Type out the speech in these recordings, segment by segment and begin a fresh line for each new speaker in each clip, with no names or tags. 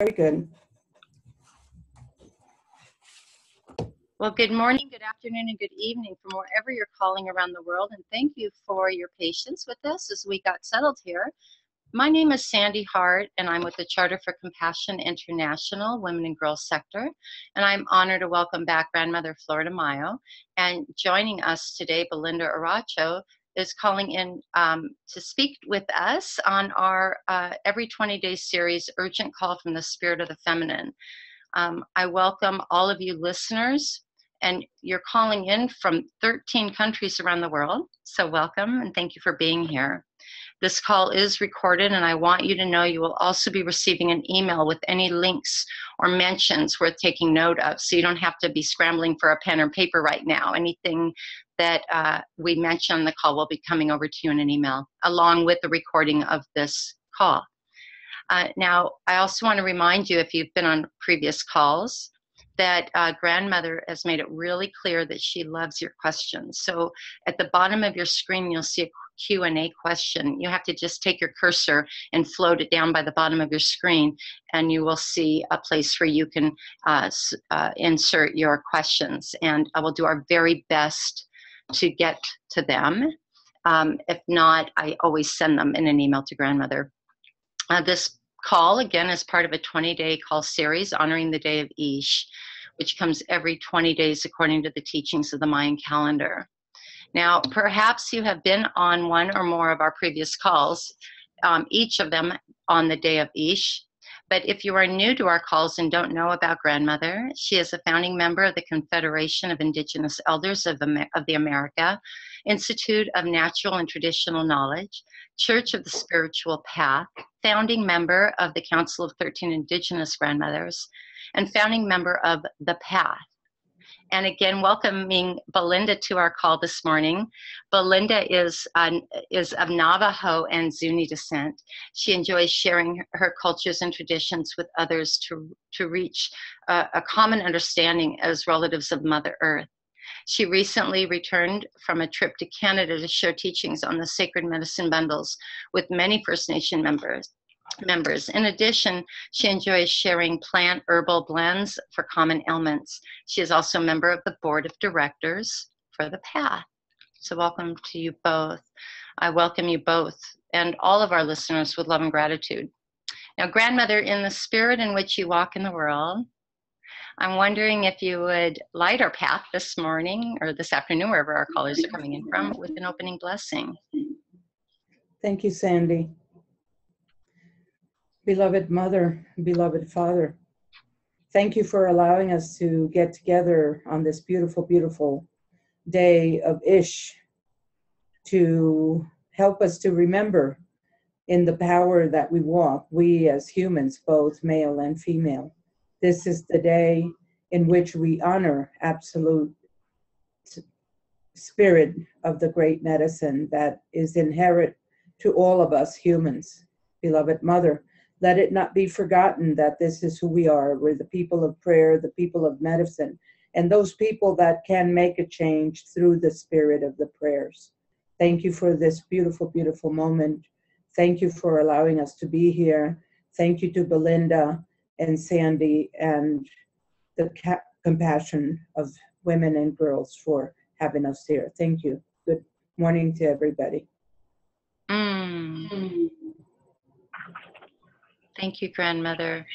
Very good.
Well, good morning, good afternoon, and good evening from wherever you're calling around the world. And thank you for your patience with us as we got settled here. My name is Sandy Hart, and I'm with the Charter for Compassion International Women and Girls Sector. And I'm honored to welcome back Grandmother Flor de Mayo. And joining us today, Belinda Aracho, is calling in to speak with us on our every 20-day series, Urgent Call from the Spirit of the Feminine. I welcome all of you listeners, and you're calling in from 13 countries around the world. So welcome, and thank you for being here. This call is recorded, and I want you to know you will also be receiving an email with any links or mentions worth taking note of, so you don't have to be scrambling for a pen or paper right now. Anything that we mention on the call will be coming over to you in an email, along with the recording of this call. Now, I also want to remind you, if you've been on previous calls, that Grandmother has made it really clear that she loves your questions. So at the bottom of your screen, you'll see a Q&A question. You have to just take your cursor and float it down by the bottom of your screen, and you will see a place where you can insert your questions. And I will do our very best to get to them. If not, I always send them in an email to Grandmother. This call, again, is part of a 20-day call series honoring the day of Ish, which comes every 20 days according to the teachings of the Mayan calendar. Now, perhaps you have been on one or more of our previous calls, each of them on the day of Ish. But if you are new to our calls and don't know about Grandmother, she is a founding member of the Confederation of Indigenous Elders of the America, Institute of Natural and Traditional Knowledge, Church of the Spiritual Path, founding member of the Council of 13 Indigenous Grandmothers, and founding member of The Path. And again, welcoming Belinda to our call this morning. Belinda is of Navajo and Zuni descent. She enjoys sharing her cultures and traditions with others to reach a common understanding as relatives of Mother Earth. She recently returned from a trip to Canada to share teachings on the sacred medicine bundles with many First Nation members. In addition, she enjoys sharing plant herbal blends for common ailments. She is also a member of the board of directors for The Path. So welcome to you both. I welcome you both and all of our listeners with love and gratitude. Now, Grandmother, in the spirit in which you walk in the world, I'm wondering if you would light our path this morning or this afternoon, wherever our callers are coming in from, with an opening blessing.
Thank you, Sandy. Beloved Mother, beloved Father, thank you for allowing us to get together on this beautiful, beautiful day of Ish to help us to remember in the power that we walk, we as humans, both male and female. This is the day in which we honor absolute spirit of the great medicine that is inherent to all of us humans. Beloved Mother, let it not be forgotten that this is who we are. We're the people of prayer, the people of medicine, and those people that can make a change through the spirit of the prayers. Thank you for this beautiful, beautiful moment. Thank you for allowing us to be here. Thank you to Belinda and Sandy and the compassion of women and girls for having us here. Thank you. Good morning to everybody.
Thank you, Grandmother.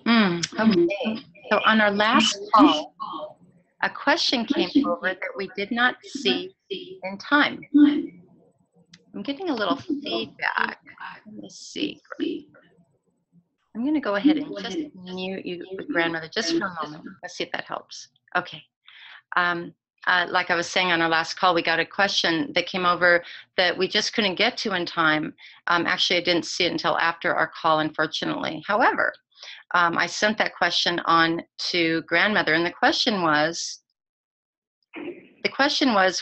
Okay, so on our last call, a question came over that we did not see in time. I'm getting a little feedback. Let me see. I'm going to go ahead and just mute you, Grandmother, just for a moment. Let's see if that helps. Okay. Like I was saying on our last call, we got a question that came over that we just couldn't get to in time. Actually, I didn't see it until after our call, unfortunately. However, I sent that question on to Grandmother, and the question was,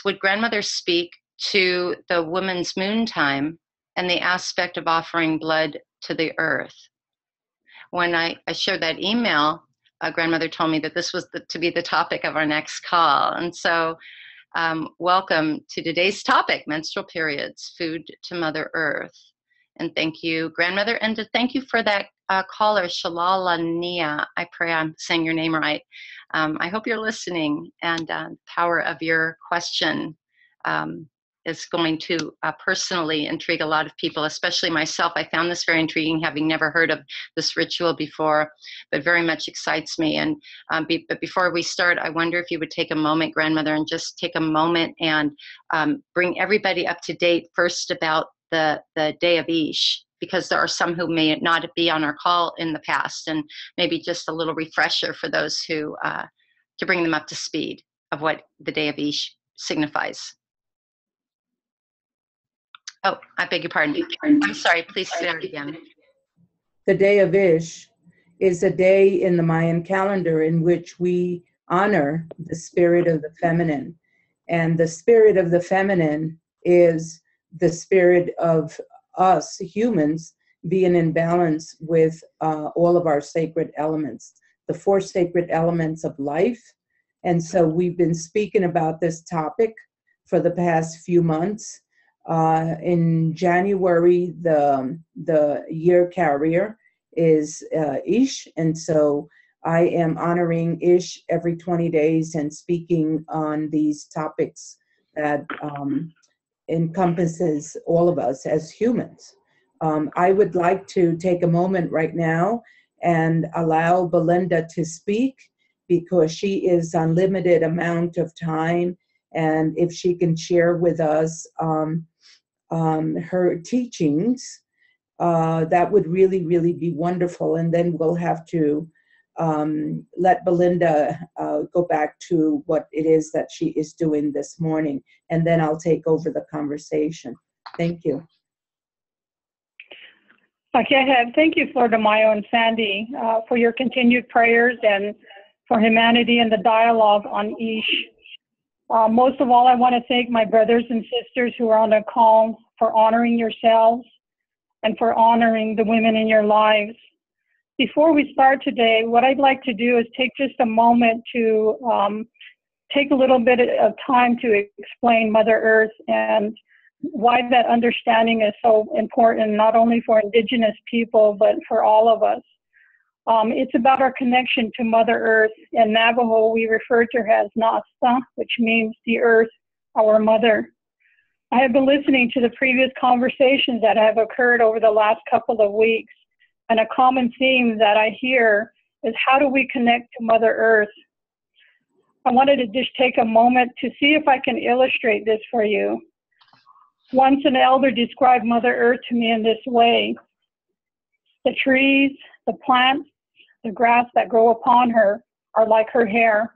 would Grandmother speak to the woman's moon time and the aspect of offering blood to the earth? When I shared that email, Grandmother told me that this was to be the topic of our next call. And so welcome to today's topic, menstrual periods, food to Mother Earth. And thank you, grandmother. And thank you for that caller, Shalala Nia. I pray I'm saying your name right. I hope you're listening, and the power of your question is going to personally intrigue a lot of people, especially myself. I found this very intriguing, having never heard of this ritual before, but very much excites me. And but before we start, I wonder if you would take a moment, grandmother, and just take a moment and bring everybody up to date first about the Day of Ish, because there are some who may not be on our call in the past, and maybe just a little refresher for those who, to bring them up to speed of what the Day of Ish signifies. Oh, I beg your pardon. I'm sorry, please say that again.
The Day of Ish is a day in the Mayan calendar in which we honor the spirit of the feminine. And the spirit of the feminine is the spirit of us humans being in balance with all of our sacred elements, the 4 sacred elements of life. And so we've been speaking about this topic for the past few months. In January, the year carrier is Ish, and so I am honoring Ish every 20 days and speaking on these topics that encompasses all of us as humans. I would like to take a moment right now and allow Belinda to speak, because she is on limited amount of time, and if she can share with us her teachings, that would really, really be wonderful. And then we'll have to let Belinda go back to what it is that she is doing this morning, and then I'll take over the conversation. Thank you.
Okay, thank you, Flor de Mayo and Sandy, for your continued prayers and for humanity and the dialogue on Ish. Most of all, I want to thank my brothers and sisters who are on the call for honoring yourselves and for honoring the women in your lives. Before we start today, what I'd like to do is take just a moment to take a little bit of time to explain Mother Earth and why that understanding is so important, not only for Indigenous people, but for all of us. It's about our connection to Mother Earth. In Navajo, we refer to her as Nasta, which means the earth, our mother. I have been listening to the previous conversations that have occurred over the last couple of weeks, and a common theme that I hear is, how do we connect to Mother Earth? I wanted to just take a moment to see if I can illustrate this for you. Once an elder described Mother Earth to me in this way: the trees, the plants, the grass that grow upon her are like her hair.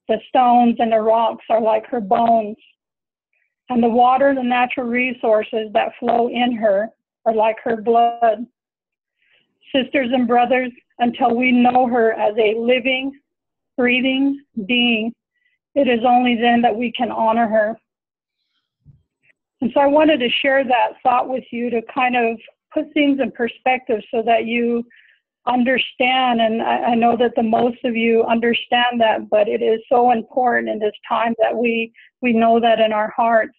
The stones and the rocks are like her bones. And the water, the natural resources that flow in her are like her blood. Sisters and brothers, until we know her as a living, breathing being, it is only then that we can honor her. And so I wanted to share that thought with you to kind of put things in perspective so that you understand, and I know that the most of you understand that, but it is so important in this time that we know that in our hearts.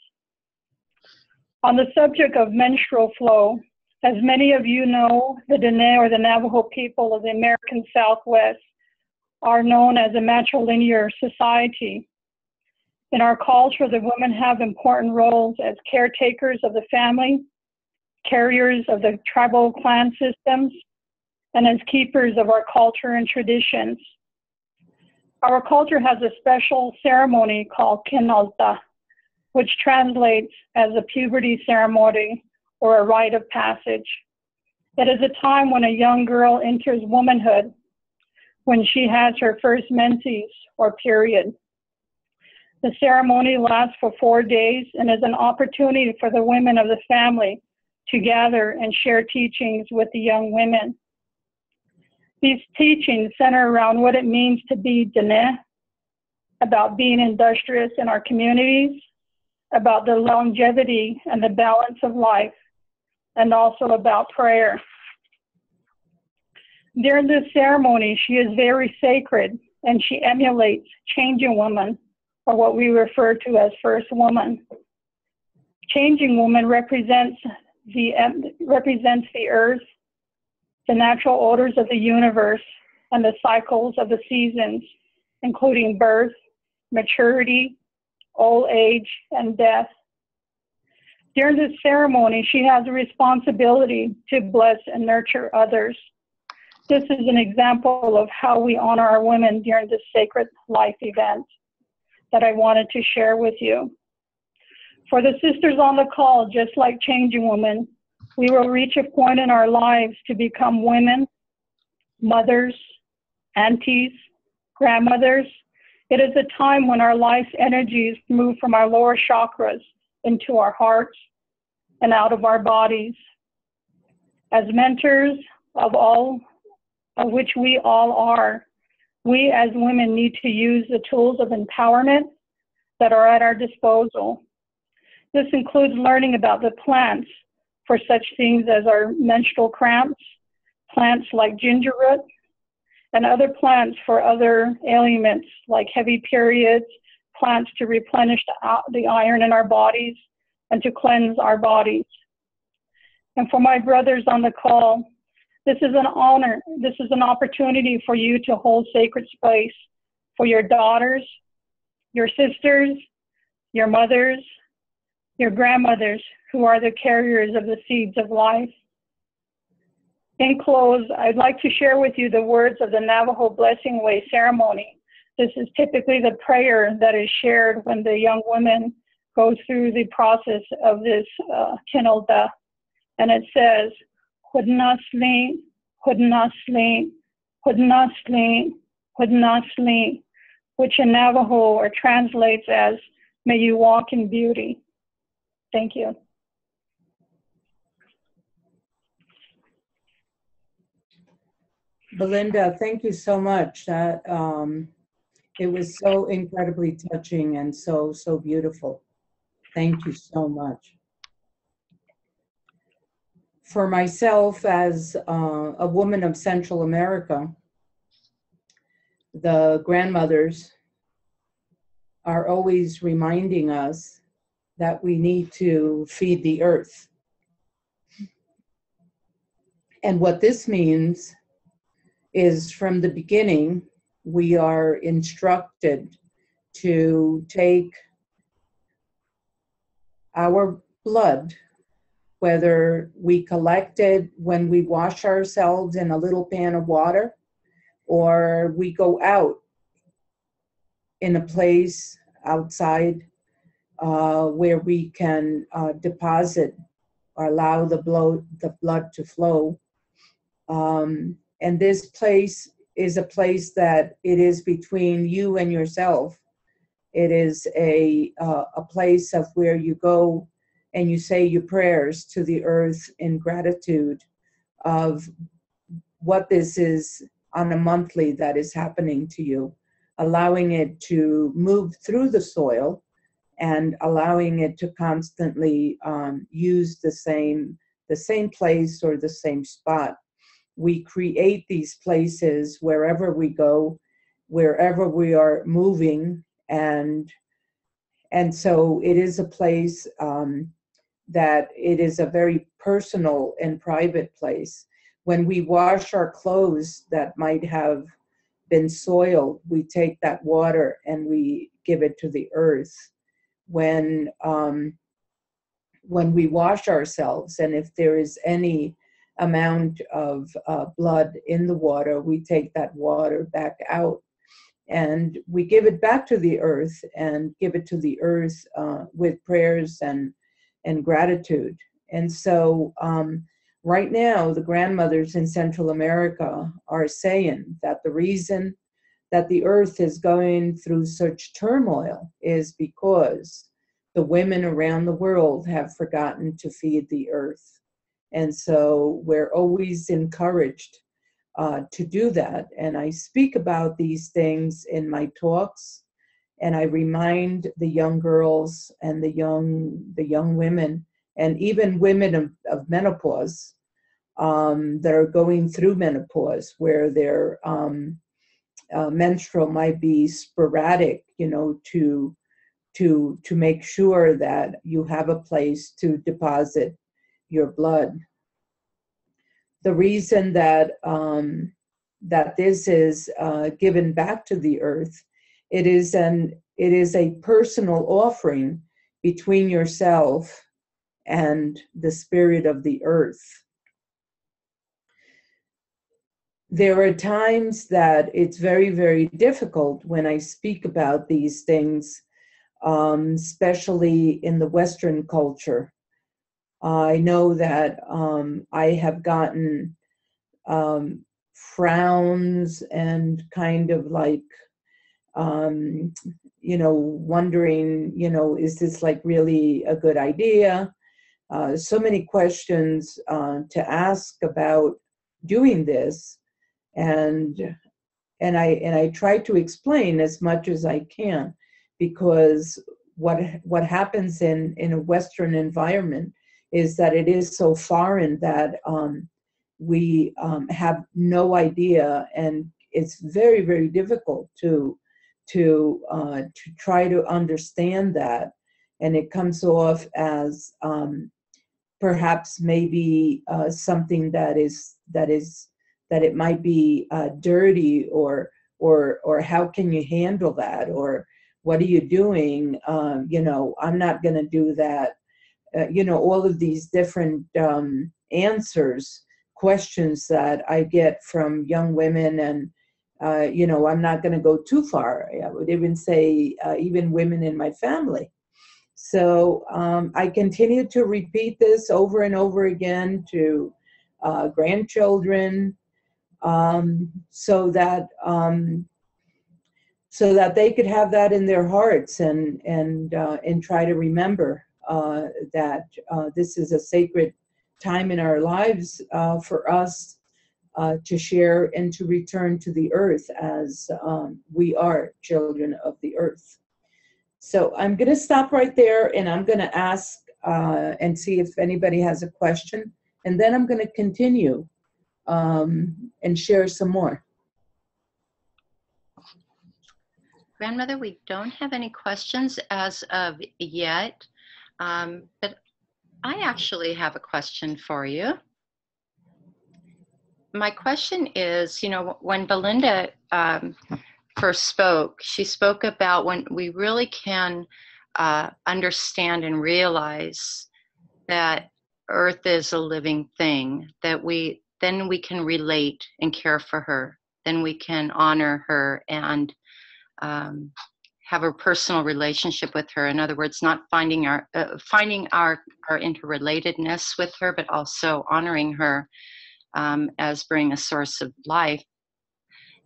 On the subject of menstrual flow, as many of you know, the Dene, or the Navajo people of the American Southwest, are known as a matrilinear society. In our culture, the women have important roles as caretakers of the family, carriers of the tribal clan systems, and as keepers of our culture and traditions. Our culture has a special ceremony called Kinalta, which translates as a puberty ceremony or a rite of passage. It is a time when a young girl enters womanhood, when she has her first menses or period. The ceremony lasts for 4 days and is an opportunity for the women of the family to gather and share teachings with the young women. These teachings center around what it means to be Dene, about being industrious in our communities, about the longevity and the balance of life, and also about prayer. During this ceremony, she is very sacred, and she emulates Changing Woman, or what we refer to as First Woman. Changing Woman represents represents the earth, the natural orders of the universe, and the cycles of the seasons, including birth, maturity, old age, and death. During this ceremony, she has a responsibility to bless and nurture others. This is an example of how we honor our women during this sacred life event that I wanted to share with you. For the sisters on the call, just like Changing Woman, we will reach a point in our lives to become women, mothers, aunties, grandmothers. It is a time when our life's energies move from our lower chakras into our hearts and out of our bodies. As mentors of which we all are, we as women need to use the tools of empowerment that are at our disposal. This includes learning about the plants for such things as our menstrual cramps, plants like ginger root, and other plants for other ailments like heavy periods, plants to replenish the iron in our bodies and to cleanse our bodies. And for my brothers on the call, this is an honor. This is an opportunity for you to hold sacred space for your daughters, your sisters, your mothers, your grandmothers, who are the carriers of the seeds of life. In close, I'd like to share with you the words of the Navajo Blessing Way ceremony. This is typically the prayer that is shared when the young women go through the process of this kinolda. And it says, Hudnasli, Hudnasli, Hudnasli, Hudnasli, which in Navajo or translates as, may you walk in beauty. Thank you.
Belinda, thank you so much. That it was so incredibly touching and so beautiful. Thank you so much. For myself, as a woman of Central America, the grandmothers are always reminding us that we need to feed the earth. And what this means is, from the beginning, we are instructed to take our blood, whether we collect it when we wash ourselves in a little pan of water, or we go out in a place outside where we can deposit or allow the blood to flow. And this place is a place that it is between you and yourself. It is a place of where you go and you say your prayers to the earth in gratitude of what this is on a monthly that is happening to you, allowing it to move through the soil and allowing it to constantly use the same place or the same spot. We create these places wherever we go, wherever we are moving, and so it is a place that it is a very personal and private place. When we wash our clothes that might have been soiled, we take that water and we give it to the earth. When we wash ourselves, and if there is any amount of blood in the water, we take that water back out and we give it back to the earth, and give it to the earth with prayers and gratitude. And so right now, the grandmothers in Central America are saying that the reason that the earth is going through such turmoil is because the women around the world have forgotten to feed the earth. And so we're always encouraged to do that. And I speak about these things in my talks, and I remind the young girls and the young women, and even women of menopause that are going through menopause, where their menstrual might be sporadic, to make sure that you have a place to deposit your blood. The reason that that this is given back to the earth, it is a personal offering between yourself and the spirit of the earth. There are times that it's very, very difficult when I speak about these things, especially in the Western culture. I know that I have gotten frowns and kind of like, wondering, is this like really a good idea? So many questions to ask about doing this. And I try to explain as much as I can, because what happens in a Western environment is that it is so foreign that we have no idea, and it's very, very difficult to try to understand that, and it comes off as perhaps maybe something that it might be dirty, or how can you handle that, or what are you doing? I'm not going to do that. All of these different questions that I get from young women, and I'm not going to go too far. I would even say even women in my family. So I continue to repeat this over and over again to grandchildren, so that they could have that in their hearts, and try to remember that this is a sacred time in our lives for us to share and to return to the earth, as we are children of the earth. So I'm going to stop right there, and I'm going to ask and see if anybody has a question, and then I'm going to continue and share some more.
Grandmother, we don't have any questions as of yet, but I actually have a question for you. My question is, when Belinda first spoke, she spoke about when we really can understand and realize that Earth is a living thing, that then we can relate and care for her, then we can honor her and have a personal relationship with her. In other words, not finding our interrelatedness with her, but also honoring her as being a source of life.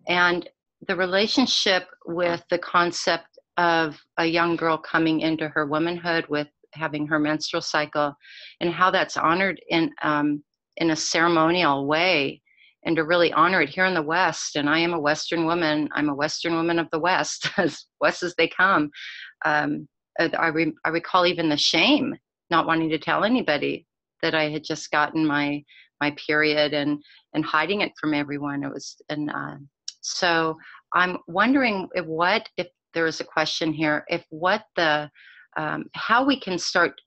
And the relationship with the concept of a young girl coming into her womanhood with having her menstrual cycle, and how that's honored in a ceremonial way, and to really honor it here in the West. And I am a Western woman. I'm a Western woman of the West, as West as they come. I recall even the shame, not wanting to tell anybody that I had just gotten my period, and hiding it from everyone. It was, so I'm wondering if there is a question here, how we can start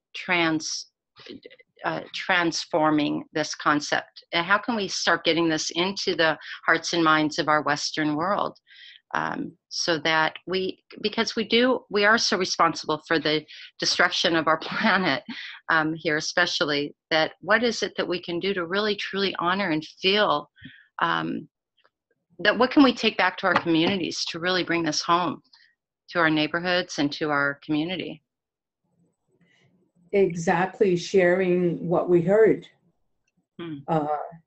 transforming this concept, and how can we start getting this into the hearts and minds of our Western world, so that because we are so responsible for the destruction of our planet here, especially, that what is it that we can do to really truly honor and feel that what can we take back to our communities to really bring this home to our neighborhoods and to our community?
Exactly, sharing what we heard,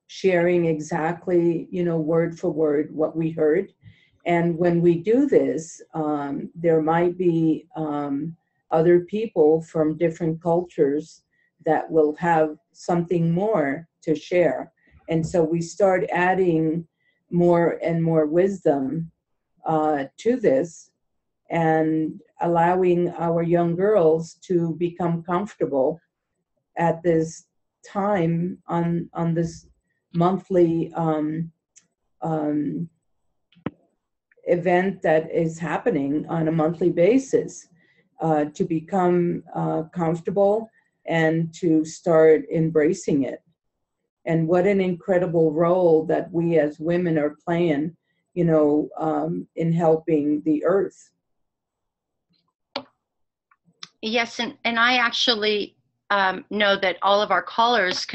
sharing exactly, word for word what we heard. And when we do this, there might be other people from different cultures that will have something more to share. And so we start adding more and more wisdom to this, and allowing our young girls to become comfortable at this time on this monthly event that is happening on a monthly basis, to become comfortable, and to start embracing it. And what an incredible role that we as women are playing, in helping the earth.
Yes, and I actually know that all of our callers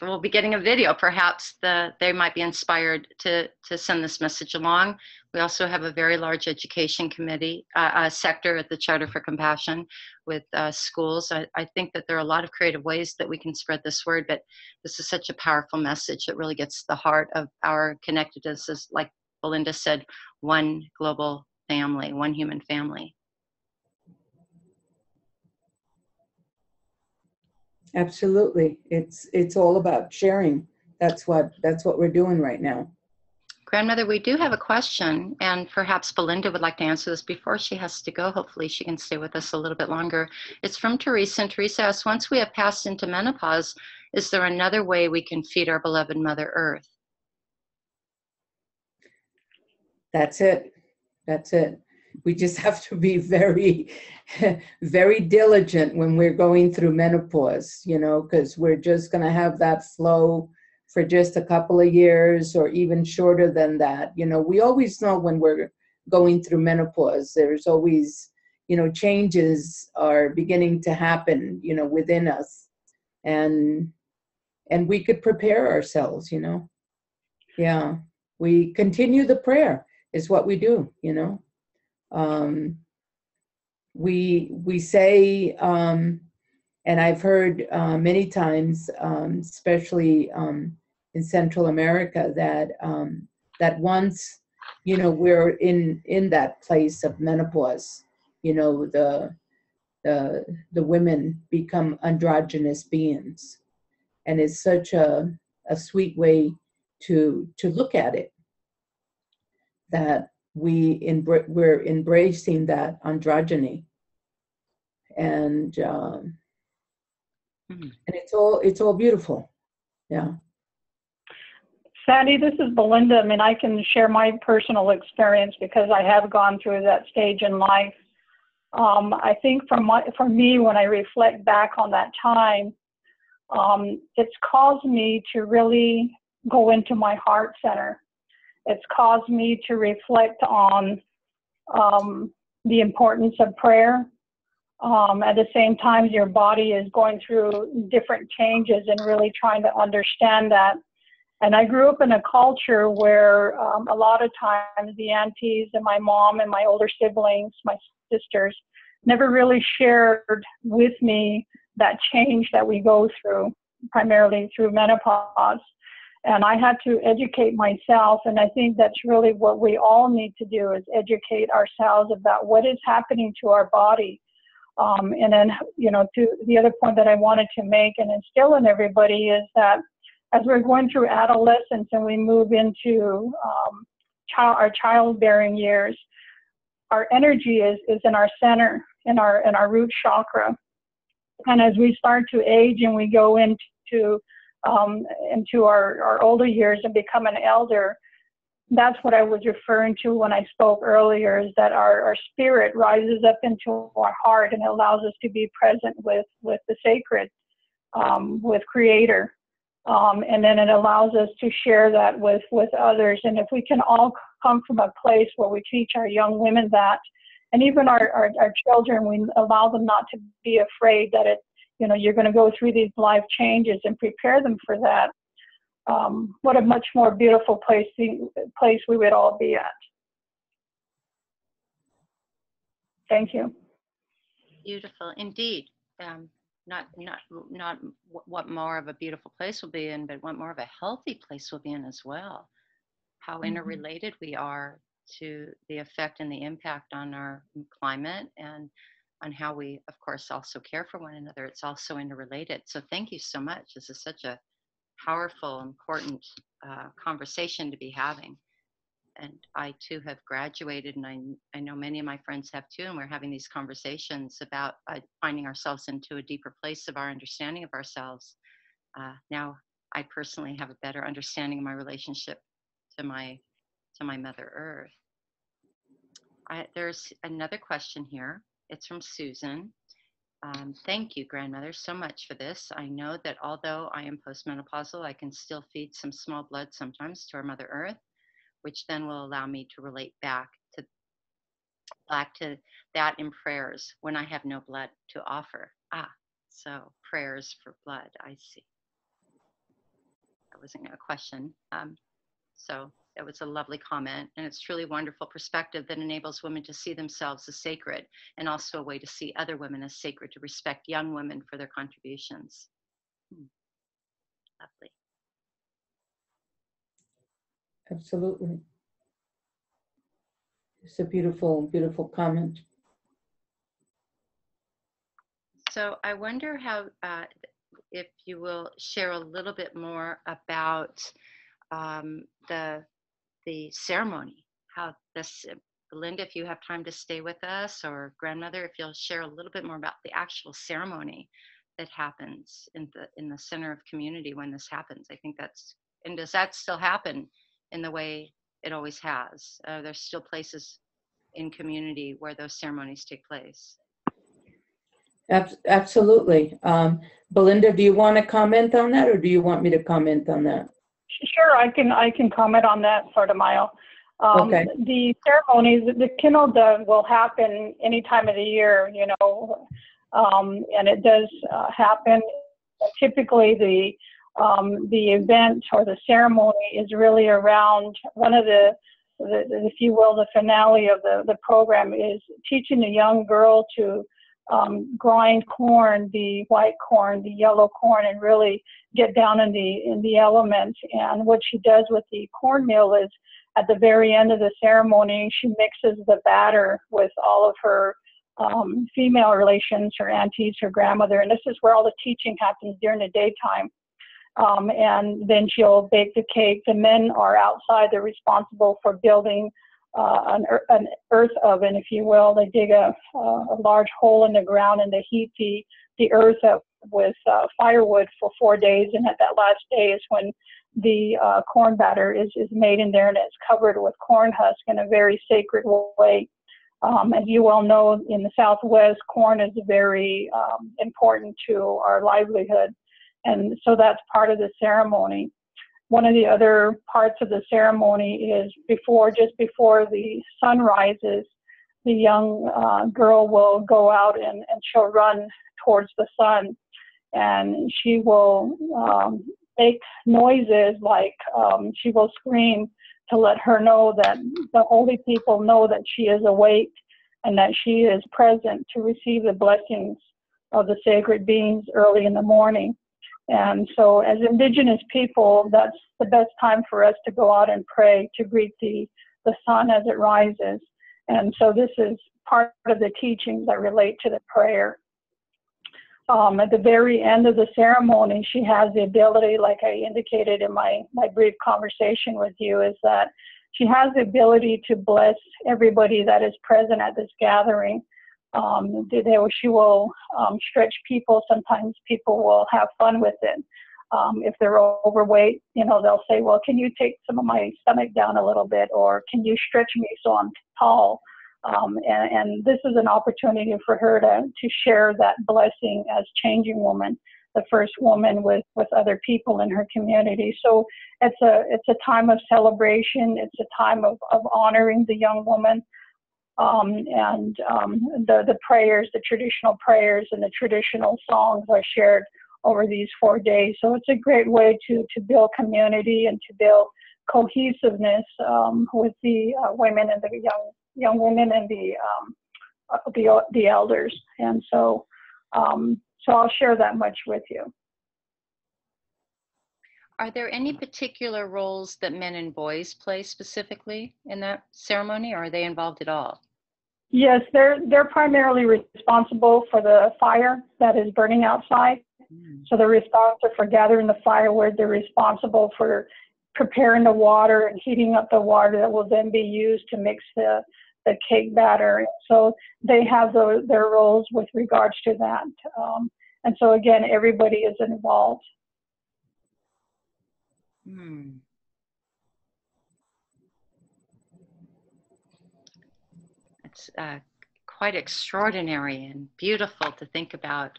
will be getting a video. Perhaps they might be inspired to send this message along. We also have a very large education committee sector at the Charter for Compassion with schools. I think that there are a lot of creative ways that we can spread this word, but this is such a powerful message that really gets to the heart of our connectedness, as like Belinda said, one global family, one human family.
Absolutely. It's all about sharing. That's what we're doing right now.
Grandmother, we do have a question, and perhaps Belinda would like to answer this before she has to go. Hopefully she can stay with us a little bit longer. It's from Teresa, and Teresa asks, once we have passed into menopause, is there another way we can feed our beloved Mother Earth?
That's it. That's it. We just have to be very, very diligent when we're going through menopause, because we're just going to have that flow for just a couple of years or even shorter than that. We always know when we're going through menopause, there's always, changes are beginning to happen, within us. And we could prepare ourselves, Yeah. We continue the prayer is what we do, we say, and I've heard many times, especially in Central America, that once we're in that place of menopause, the women become androgynous beings, and it's such a sweet way to look at it, that we're embracing that androgyny, and it's all beautiful. Yeah.
Sandy, this is Belinda. I mean, I can share my personal experience because I have gone through that stage in life. I think for me, when I reflect back on that time, it's caused me to really go into my heart center. It's caused me to reflect on the importance of prayer. At the same time, your body is going through different changes and really trying to understand that. And I grew up in a culture where a lot of times the aunties and my mom and my older siblings, my sisters, never really shared with me that change that we go through, primarily through menopause. And I had to educate myself, and I think that's really what we all need to do, is educate ourselves about what is happening to our body. And then, to the other point that I wanted to make and instill in everybody is that as we're going through adolescence and we move into our childbearing years, our energy is in our center, in our root chakra. And as we start to age and we go into our older years and become an elder, that's what I was referring to when I spoke earlier, is that our spirit rises up into our heart and allows us to be present with the sacred, with Creator. And then it allows us to share that with others. And if we can all come from a place where we teach our young women that, and even our children, we allow them not to be afraid that you're going to go through these life changes, and prepare them for that. What a much more beautiful place we would all be at. Thank you.
Beautiful indeed. Not what more of a beautiful place we'll be in, but what more of a healthy place we'll be in as well. How interrelated we are to the effect and the impact on our climate, and on how we, of course, also care for one another. It's also interrelated. So thank you so much. This is such a powerful, important conversation to be having. And I too have graduated, and I know many of my friends have too, and we're having these conversations about finding ourselves into a deeper place of our understanding of ourselves. Now I personally have a better understanding of my relationship to my Mother Earth. There's another question here. It's from Susan. Thank you, grandmother, so much for this. I know that although I am postmenopausal, I can still feed some small blood sometimes to our Mother Earth, which then will allow me to relate back to that in prayers when I have no blood to offer. So prayers for blood. I see. That wasn't a question. So it was a lovely comment, and it's truly wonderful perspective that enables women to see themselves as sacred, and also a way to see other women as sacred, to respect young women for their contributions. Lovely.
Absolutely. It's a beautiful, beautiful comment.
So I wonder how, if you will share a little bit more about the ceremony, how this, Belinda, if you have time to stay with us, or grandmother, if you'll share a little bit more about the actual ceremony that happens in the center of community when this happens. I think that's, and does that still happen in the way it always has? There's still places in community where those ceremonies take place.
Absolutely. Belinda, do you want to comment on that, or do you want me to comment on that?
Sure, I can comment on that, Sotomayor.
Okay.
The ceremonies, the Kinodog will happen any time of the year, you know, and it does happen. Typically, the event or the ceremony is really around one of the if you will, the finale of the program is teaching a young girl to grind corn, the white corn, the yellow corn, and really get down in the elements. And what she does with the cornmeal is, at the very end of the ceremony, she mixes the batter with all of her female relations, her aunties, her grandmother, and this is where all the teaching happens during the daytime. And then she'll bake the cake. The men are outside. They're responsible for building an earth oven, if you will. They dig a large hole in the ground, and they heat the earth up with firewood for 4 days. And at that last day is when the corn batter is made in there, and it's covered with corn husk in a very sacred way. As you well know, in the Southwest, corn is very important to our livelihood. And so that's part of the ceremony. One of the other parts of the ceremony is just before the sun rises, the young girl will go out and she'll run towards the sun, and she will make noises like she will scream to let her know that the holy people know that she is awake and that she is present to receive the blessings of the sacred beings early in the morning. And so as Indigenous people, that's the best time for us to go out and pray, to greet the sun as it rises. And so this is part of the teachings that relate to the prayer. At the very end of the ceremony, she has the ability, like I indicated in my brief conversation with you, is that she has the ability to bless everybody that is present at this gathering. She will stretch people. Sometimes people will have fun with it. If they're overweight, you know, they'll say, well, can you take some of my stomach down a little bit, or can you stretch me so I'm tall? And this is an opportunity for her to share that blessing as changing woman, the first woman with other people in her community. So it's a time of celebration. It's a time of honoring the young woman. The prayers, the traditional prayers and the traditional songs are shared over these 4 days. So it's a great way to build community and to build cohesiveness with the women and the young women and the elders. And so I'll share that much with you.
Are there any particular roles that men and boys play specifically in that ceremony, or are they involved at all?
Yes, they're primarily responsible for the fire that is burning outside. So they're responsible for gathering the firewood. They're responsible for preparing the water and heating up the water that will then be used to mix the cake batter. So they have their roles with regards to that. And so again, everybody is involved.
It's quite extraordinary and beautiful to think about,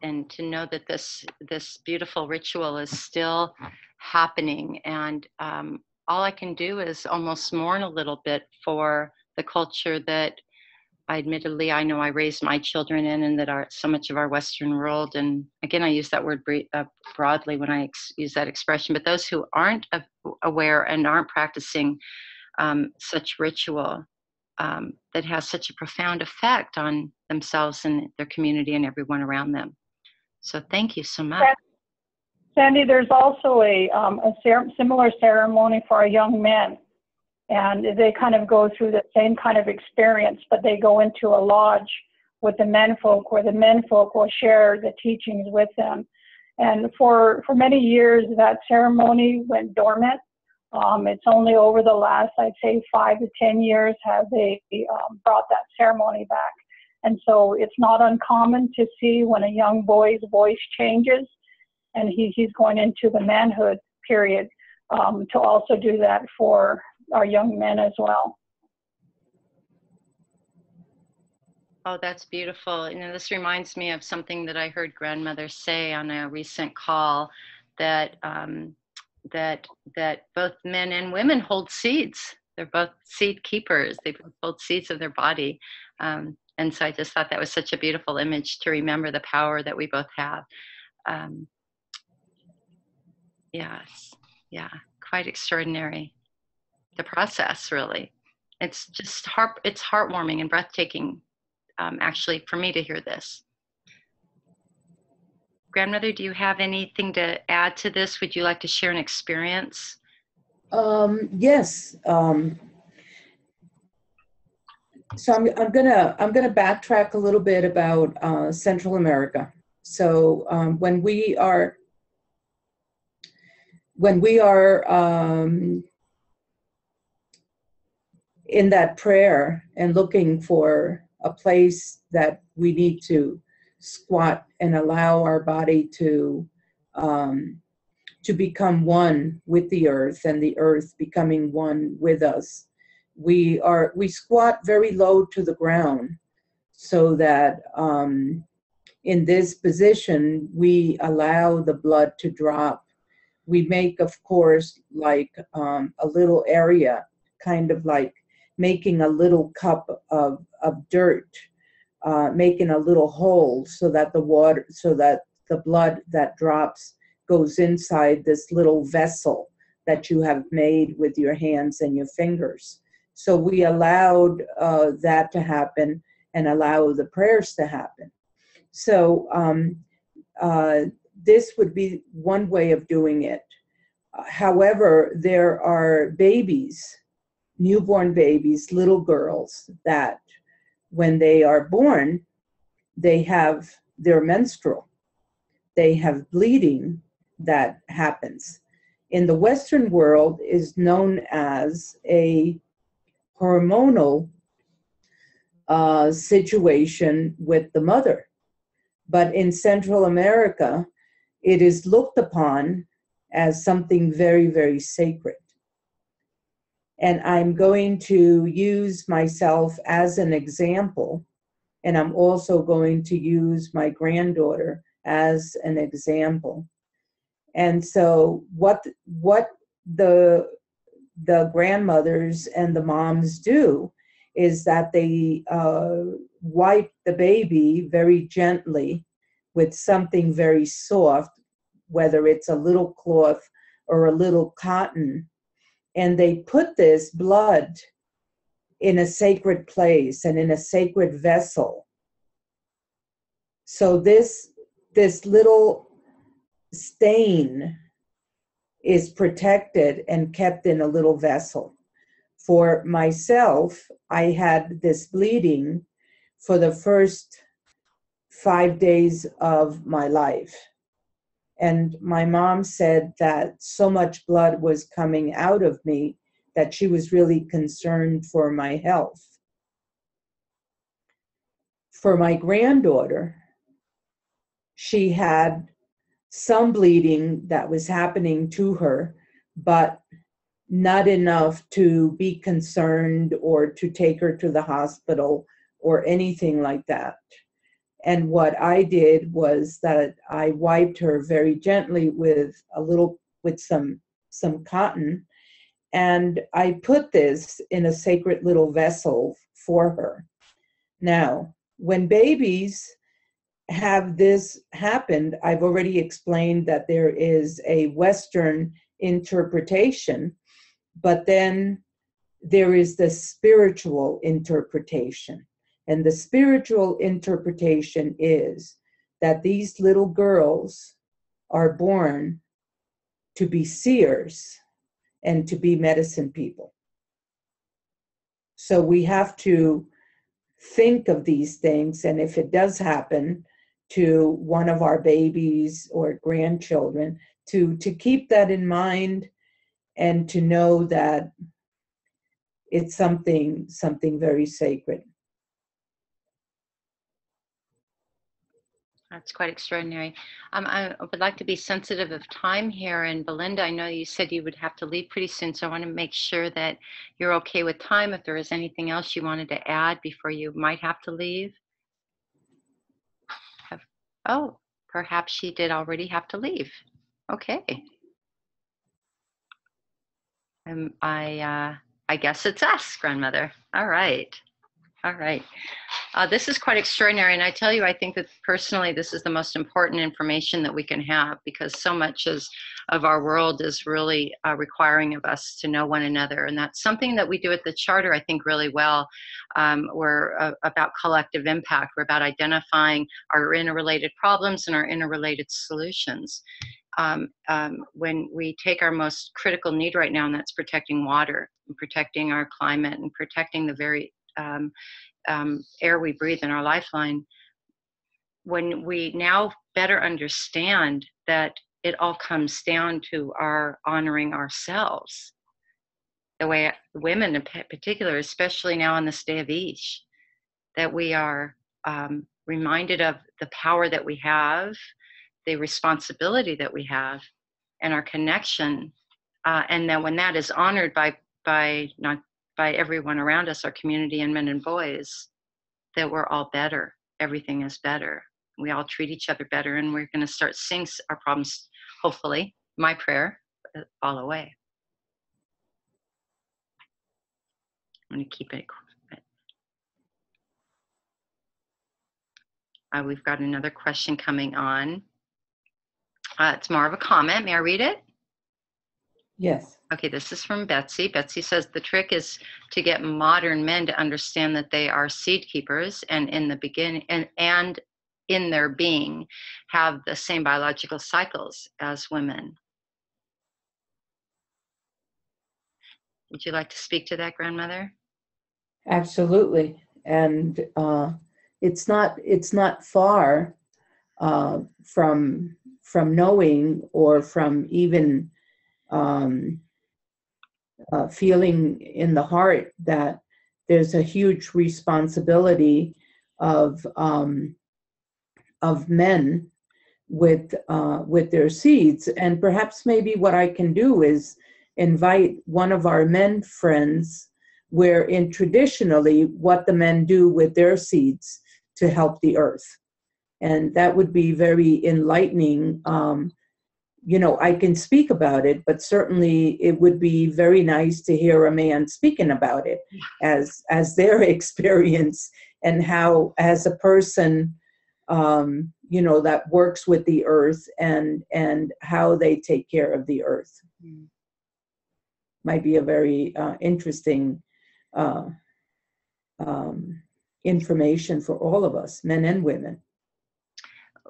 and to know that this beautiful ritual is still happening. And all I can do is almost mourn a little bit for the culture that admittedly I know I raised my children in, and that are so much of our Western world. And again, I use that word broadly when I use that expression, but those who aren't aware and aren't practicing such ritual that has such a profound effect on themselves and their community and everyone around them. So thank you so much.
Sandy, there's also a similar ceremony for our young men. And they kind of go through the same kind of experience, but they go into a lodge with the menfolk, where the menfolk will share the teachings with them. And for many years, that ceremony went dormant. It's only over the last, I'd say, 5 to 10 years have they brought that ceremony back. And so it's not uncommon to see when a young boy's voice changes and he's going into the manhood period, to also do that for our young men as well.
Oh, that's beautiful. You know, this reminds me of something that I heard grandmother say on a recent call, that that both men and women hold seeds. They're both seed keepers. They both hold seeds of their body. And so I just thought that was such a beautiful image to remember the power that we both have. Yes, yeah, quite extraordinary. The process, really. It's just it's heartwarming and breathtaking, actually, for me to hear this. Grandmother, do you have anything to add to this? Would you like to share an experience?
Yes. So I'm gonna backtrack a little bit about Central America. So when we are in that prayer and looking for a place that we need to squat and allow our body to become one with the earth, and the earth becoming one with us, we squat very low to the ground, so that in this position we allow the blood to drop. We make, of course, like a little area, kind of like making a little cup of dirt, making a little hole so that the blood that drops goes inside this little vessel that you have made with your hands and your fingers. So we allowed that to happen and allow the prayers to happen. So this would be one way of doing it. However, there are babies, newborn babies, little girls, that when they are born, they're menstrual. They have bleeding that happens. In the Western world is known as a hormonal situation with the mother. But in Central America, it is looked upon as something very, very sacred. And I'm going to use myself as an example, and I'm also going to use my granddaughter as an example. And so what the grandmothers and the moms do is that they wipe the baby very gently with something very soft, whether it's a little cloth or a little cotton, and they put this blood in a sacred place and in a sacred vessel. So this little stain is protected and kept in a little vessel. For myself, I had this bleeding for the first 5 days of my life. And my mom said that so much blood was coming out of me that she was really concerned for my health. For my granddaughter, she had some bleeding that was happening to her, but not enough to be concerned or to take her to the hospital or anything like that. And what I did was that I wiped her very gently with some cotton, and I put this in a sacred little vessel for her. Now, when babies have this happened, I've already explained that there is a Western interpretation, but then there is the spiritual interpretation. And the spiritual interpretation is that these little girls are born to be seers and to be medicine people. So we have to think of these things, and if it does happen to one of our babies or grandchildren, to keep that in mind and to know that it's something very sacred.
That's quite extraordinary. I would like to be sensitive of time here. And Belinda, I know you said you would have to leave pretty soon, so I want to make sure that you're okay with time. If there is anything else you wanted to add before you might have to leave. Oh, perhaps she did already have to leave. Okay. I guess it's us, grandmother. All right. All right. This is quite extraordinary. And I tell you, I think that personally, this is the most important information that we can have, because so much of our world is really requiring of us to know one another. And that's something that we do at the Charter, I think, really well. We're about collective impact. We're about identifying our interrelated problems and our interrelated solutions. When we take our most critical need right now, and that's protecting water, and protecting our climate, and protecting the very air we breathe in our lifeline, when we now better understand that it all comes down to our honoring ourselves, the way women in particular, especially now on this day of Ish, that we are reminded of the power that we have, the responsibility that we have, and our connection, and then when that is honored by everyone around us, our community and men and boys, that we're all better. Everything is better. We all treat each other better, and we're going to start seeing our problems, hopefully, my prayer, fall away. I'm going to keep it. We've got another question coming on. It's more of a comment. May I read it?
Yes.
Okay, this is from Betsy. Betsy says the trick is to get modern men to understand that they are seed keepers, and in the beginning and in their being have the same biological cycles as women. Would you like to speak to that, grandmother?
Absolutely. And it's not far from knowing, or from even feeling in the heart that there's a huge responsibility of men with their seeds. And perhaps maybe what I can do is invite one of our men friends, wherein traditionally what the men do with their seeds to help the earth. And that would be very enlightening. I can speak about it, but certainly it would be very nice to hear a man speaking about it as their experience, and how, as a person, that works with the earth, and how they take care of the earth. Might be a very interesting information for all of us, men and women.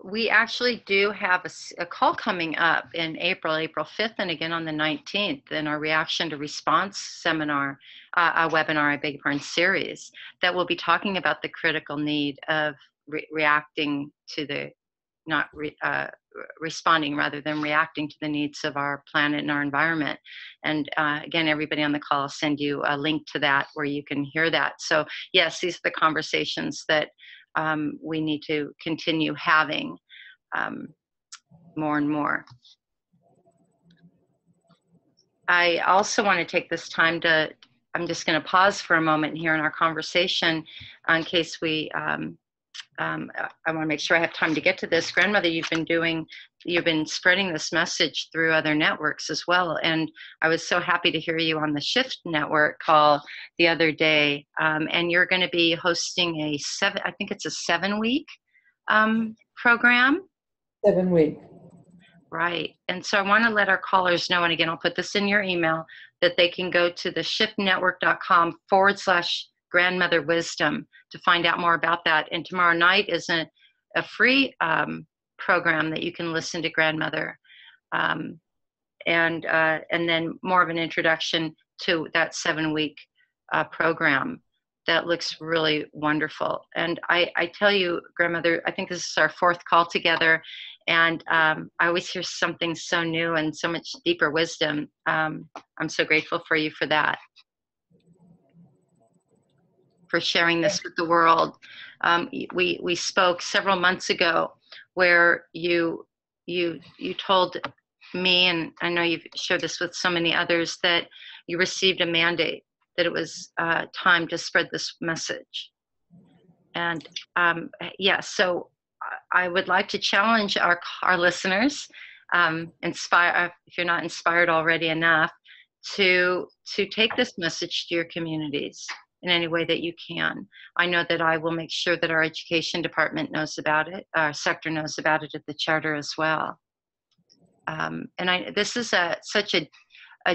We actually do have a call coming up in April 5th, and again on the 19th, in our reaction to response seminar, a webinar, I beg your pardon, series, that will be talking about the critical need of reacting to the, responding rather than reacting to the needs of our planet and our environment. And again, everybody on the call, I'll send you a link to that where you can hear that. So yes, these are the conversations that we need to continue having more and more. I also want to take this time to I'm just going to pause for a moment here in our conversation in case I want to make sure I have time to get to this. Grandmother, you've been spreading this message through other networks as well. And I was so happy to hear you on the Shift Network call the other day. And you're going to be hosting I think it's a 7-week program.
7 week.
Right. And so I want to let our callers know, and again, I'll put this in your email, that they can go to the shiftnetwork.com/grandmother wisdom to find out more about that. And tomorrow night is a free program that you can listen to Grandmother. And then more of an introduction to that 7-week program that looks really wonderful. And I tell you, Grandmother, I think this is our 4th call together. And I always hear something so new and so much deeper wisdom. I'm so grateful for you for that, for sharing this with the world. We spoke several months ago where you told me, and I know you've shared this with so many others, that you received a mandate, that it was time to spread this message. And so I would like to challenge our listeners, inspire, if you're not inspired already enough, to take this message to your communities in any way that you can. I know that I will make sure that our education department knows about it, our sector knows about it at the charter as well. This is such a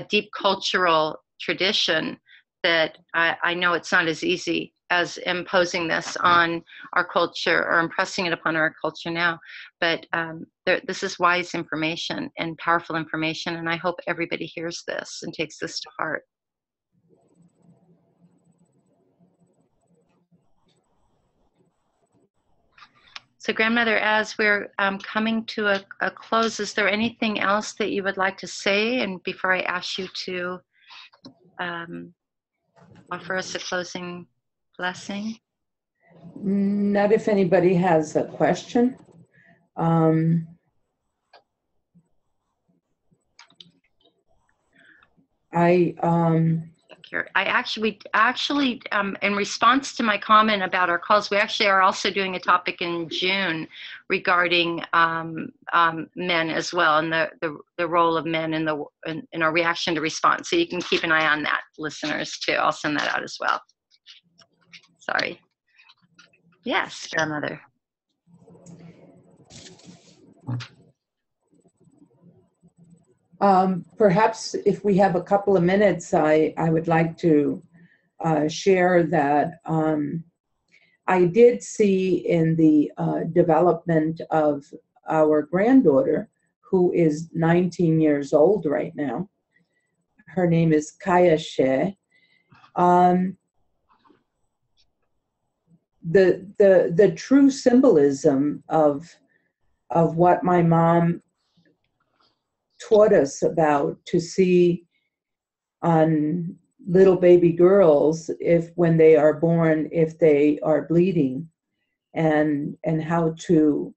deep cultural tradition that I know it's not as easy as imposing this on our culture or impressing it upon our culture now. But this is wise information and powerful information, and I hope everybody hears this and takes this to heart. So Grandmother, as we're coming to a close, is there anything else that you would like to say? And before I ask you to offer us a closing blessing?
Not if anybody has a question.
I actually, in response to my comment about our calls, we actually are also doing a topic in June regarding men as well, and the role of men in our reaction to response. So you can keep an eye on that, listeners, too. I'll send that out as well. Sorry. Yes, Grandmother.
Perhaps if we have a couple of minutes, I would like to share that I did see in the development of our granddaughter, who is 19 years old right now. Her name is Kaya Sheh. The true symbolism of what my mom taught us about, to see on little baby girls, when they are born, if they are bleeding, and how to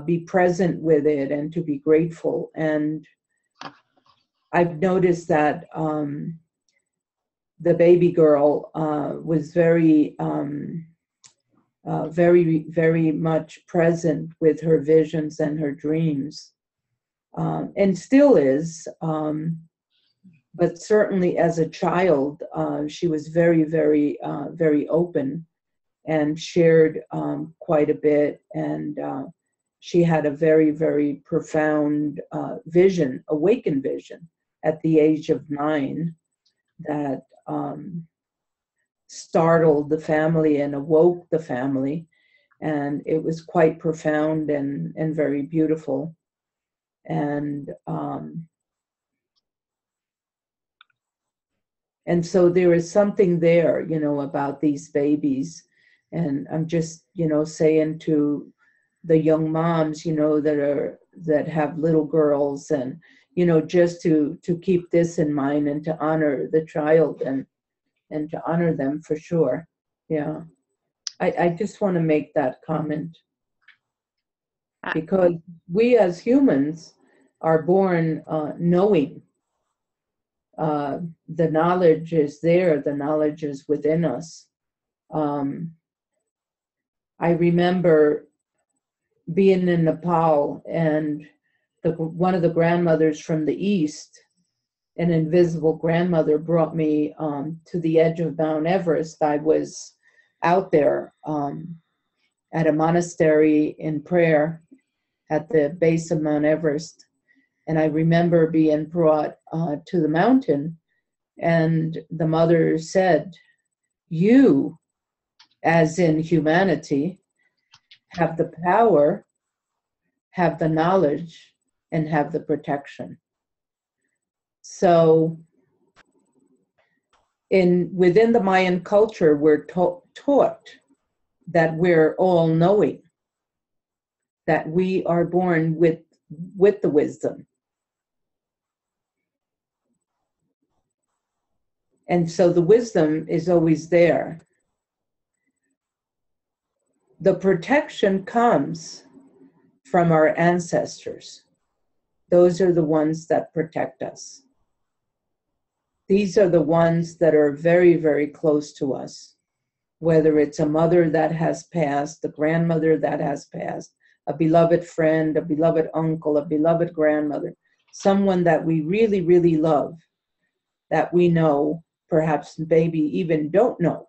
be present with it and to be grateful. And I've noticed that the baby girl was very much present with her visions and her dreams, and still is. But certainly as a child, she was very, very, very open and shared quite a bit. And she had a very, very profound vision, awakened vision, at the age of 9 that startled the family and awoke the family. And it was quite profound and very beautiful. And so there is something there, about these babies. And I'm just, saying to the young moms, that have little girls, and, just to keep this in mind and to honor the child and to honor them for sure. Yeah. I just want to make that comment, because we as humans are born knowing. The knowledge is there. The knowledge is within us. I remember being in Nepal, and one of the grandmothers from the East, an invisible grandmother, brought me to the edge of Mount Everest. I was out there at a monastery in prayer at the base of Mount Everest. And I remember being brought to the mountain, and the mother said, "You, as in humanity, have the power, have the knowledge, and have the protection." So within the Mayan culture, we're taught that we're all knowing, that we are born with the wisdom. And so the wisdom is always there. The protection comes from our ancestors. Those are the ones that protect us. These are the ones that are very, very close to us, whether it's a mother that has passed, a grandmother that has passed, a beloved friend, a beloved uncle, a beloved grandmother, someone that we really, really love, that we know, perhaps maybe even don't know,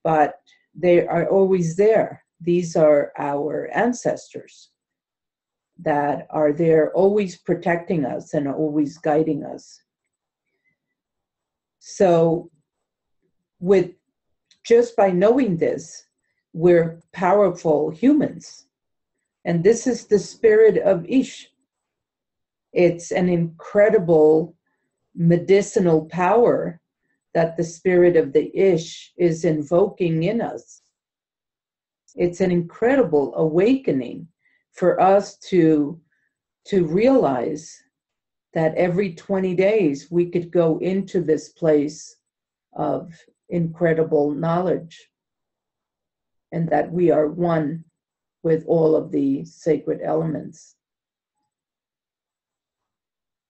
but they are always there. These are our ancestors that are there, always protecting us and always guiding us. So just by knowing this, we're powerful humans. And this is the spirit of Ish. It's an incredible medicinal power that the spirit of the Ish is invoking in us. It's an incredible awakening for us to realize that every 20 days we could go into this place of incredible knowledge, and that we are one with all of the sacred elements.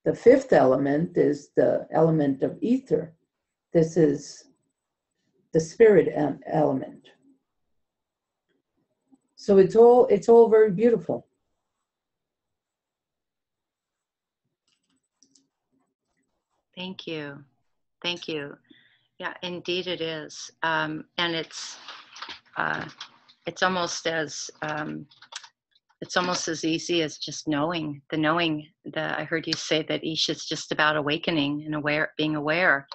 The fifth element is the element of ether. This is the spirit element. So it's all very beautiful.
Thank you. Thank you. Yeah, indeed it is. And it's almost as easy as just knowing. I heard you say that Ish is just about awakening and being aware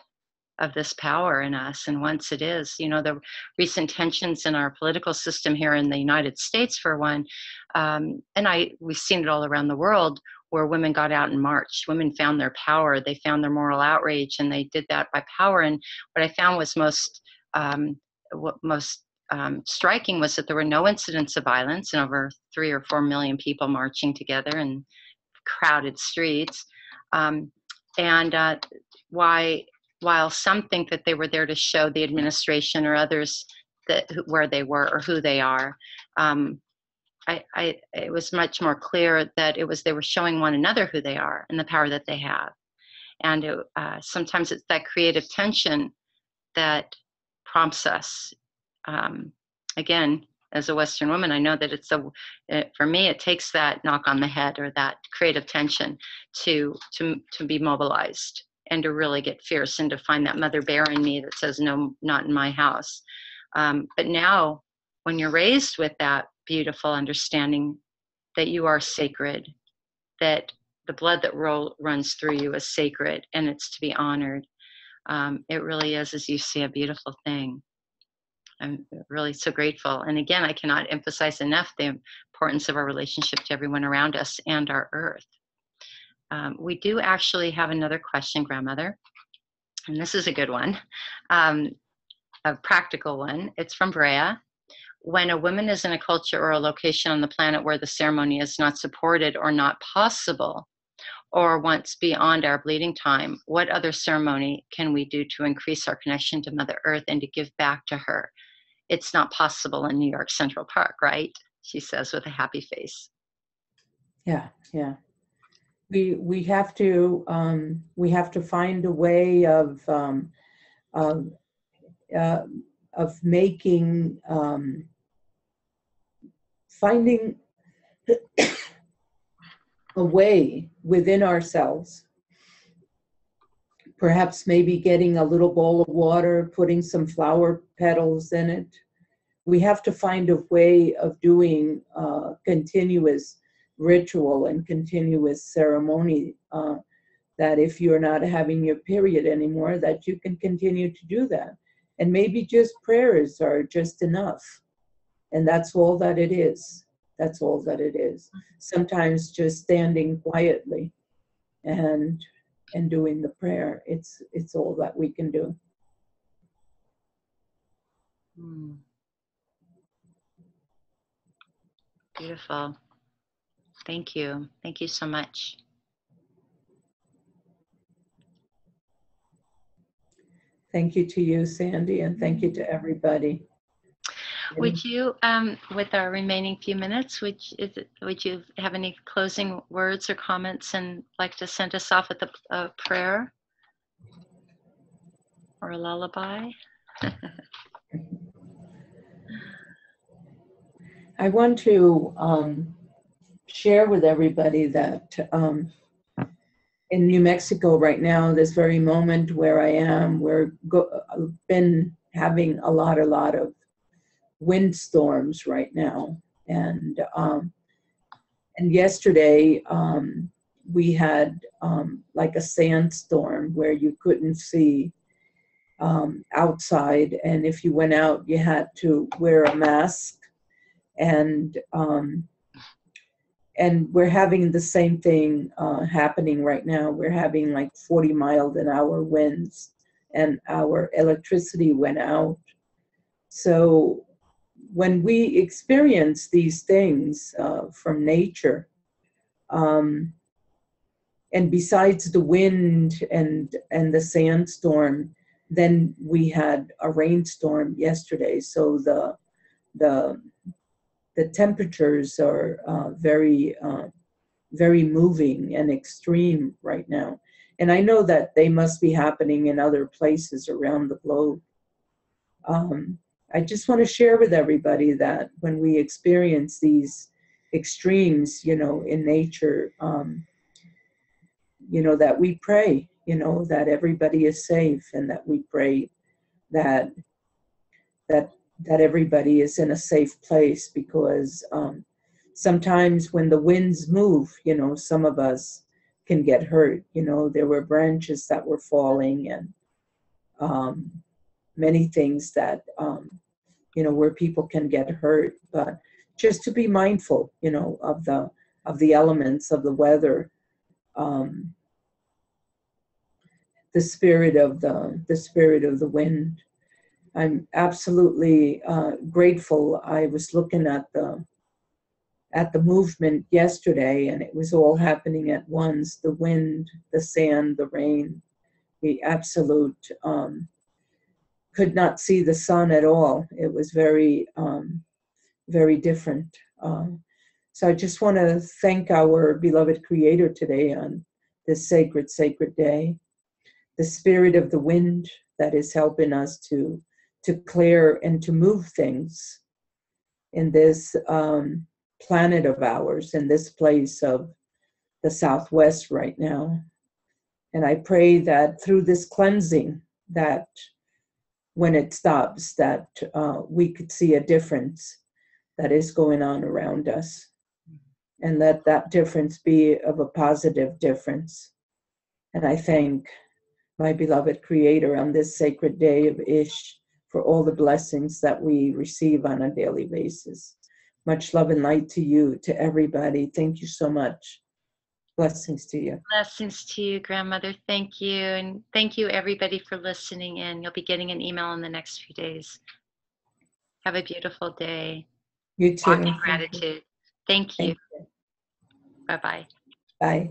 of this power in us. And once it is, the recent tensions in our political system here in the United States, for one, and we've seen it all around the world, where women got out and marched. Women found their power. They found their moral outrage, and they did that by power. And what I found was most striking was that there were no incidents of violence, and over 3 or 4 million people marching together in crowded streets. While some think that they were there to show the administration or others where they were or who they are, it was much more clear that they were showing one another who they are and the power that they have. And sometimes it's that creative tension that prompts us. Again, as a Western woman, I know that for me, it takes that knock on the head or that creative tension to be mobilized and to really get fierce and to find that mother bear in me that says, no, not in my house. But now, when you're raised with that beautiful understanding that you are sacred, that the blood that runs through you is sacred and it's to be honored, it really is, as you say, a beautiful thing. I'm really so grateful. And again, I cannot emphasize enough the importance of our relationship to everyone around us and our earth. We do actually have another question, Grandmother, and this is a good one, a practical one. It's from Brea. When a woman is in a culture or a location on the planet where the ceremony is not supported or not possible, or once beyond our bleeding time, what other ceremony can we do to increase our connection to Mother Earth and to give back to her? It's not possible in New York Central Park, right? She says with a happy face.
Yeah. we have to find a way of making finding a way within ourselves, perhaps maybe getting a little bowl of water, putting some flower petals in it. We have to find a way of doing continuous ritual and continuous ceremony, that if you're not having your period anymore, that you can continue to do that. And maybe just prayers are just enough. And that's all that it is. That's all that it is. Sometimes just standing quietly and doing the prayer, it's all that we can do.
Beautiful. Thank you. Thank you so much.
Thank you to you, Sandy, and thank you to everybody.
Would you, with our remaining few minutes, would you have any closing words or comments and like to send us off with a prayer or a lullaby?
I want to share with everybody that in New Mexico right now, this very moment where I am, I've been having a lot of windstorms right now, and yesterday we had like a sandstorm where you couldn't see outside, and if you went out, you had to wear a mask, and we're having the same thing happening right now. We're having like 40-mile-an-hour winds, and our electricity went out. So when we experience these things from nature, and besides the wind and the sandstorm, then we had a rainstorm yesterday. So the temperatures are very moving and extreme right now. And I know that they must be happening in other places around the globe. I just want to share with everybody that when we experience these extremes, in nature, that we pray, that everybody is safe, and that we pray that everybody is in a safe place, because sometimes when the winds move, some of us can get hurt. There were branches that were falling, and many things that, where people can get hurt. But just to be mindful, of the elements of the weather, the spirit of the wind. I'm absolutely grateful. I was looking at the movement yesterday, and it was all happening at once. The wind, the sand, the rain, the absolute, could not see the sun at all. It was very, very different. So I just want to thank our beloved Creator today on this sacred day. The spirit of the wind that is helping us to clear and to move things in this planet of ours, in this place of the Southwest right now. And I pray that through this cleansing, that when it stops, that we could see a difference that is going on around us, and let that difference be of a positive difference. And I thank my beloved Creator on this sacred day of Ish for all the blessings that we receive on a daily basis. Much love and light to you, to everybody. Thank you so much. Blessings to you.
Blessings to you, Grandmother. Thank you. And thank you, everybody, for listening in. You'll be getting an email in the next few days. Have a beautiful day.
You too.
Walk in gratitude. Thank you.
Thank you.
Bye-bye.
Bye.